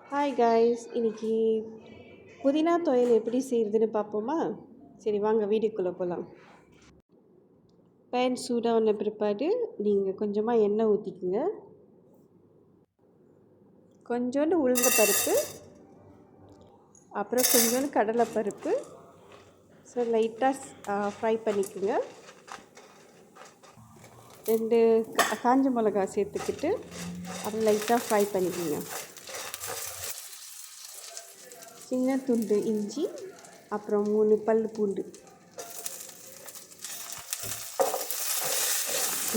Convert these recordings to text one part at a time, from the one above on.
Hi guys, இன்னைக்கு புதினா துவையல் எப்படி செய்கிறதுன்னு பார்ப்போமா? சரி வாங்க வீடியோக்குள்ளே போகலாம். பேன் சூடான பிற்பாடு நீங்கள் கொஞ்சமாக எண்ணெய் ஊற்றிக்குங்க. கொஞ்சோண்டு உளுந்த பருப்பு, அப்புறம் கொஞ்சோண்டு கடலைப்பருப்பு. ஸோ லைட்டாக ஃப்ரை பண்ணிக்கோங்க. 2 காஞ்ச மிளகாய் சேர்த்துக்கிட்டு அப்புறம் லைட்டாக ஃப்ரை பண்ணிக்கோங்க. சின்ன துண்டு இஞ்சி, அப்புறம் 3 பல் பூண்டு.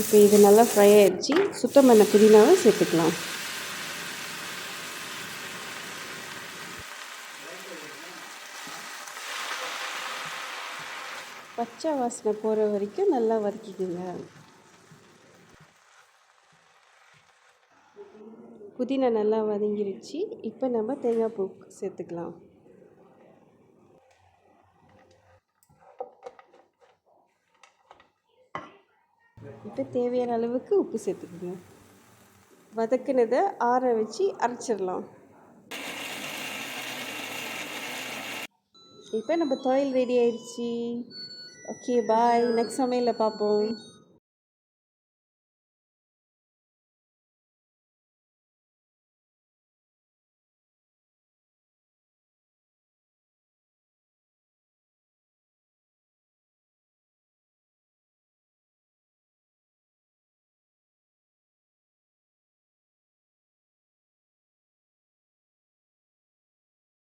இப்போ இது நல்லா ஃப்ரை ஆகிடுச்சு. சுத்தம் பண்ண புதினாவை சேர்த்துக்கலாம். பச்சை வாசனை போகிற வரைக்கும் நல்லா வதக்கிக்கோங்க. புதினா நல்லா வதங்கிருச்சு. இப்போ நம்ம தேங்காய் பூ சேர்த்துக்கலாம். இப்போ தேவையான அளவுக்கு உப்பு சேர்த்துக்கோங்க. வதக்குனதை ஆற வச்சு அரைச்சிடலாம். இப்போ நம்ம துவையல் ரெடி ஆயிடுச்சு. ஓகே பாய், நெக்ஸ்ட் சமையலில் பார்ப்போம்.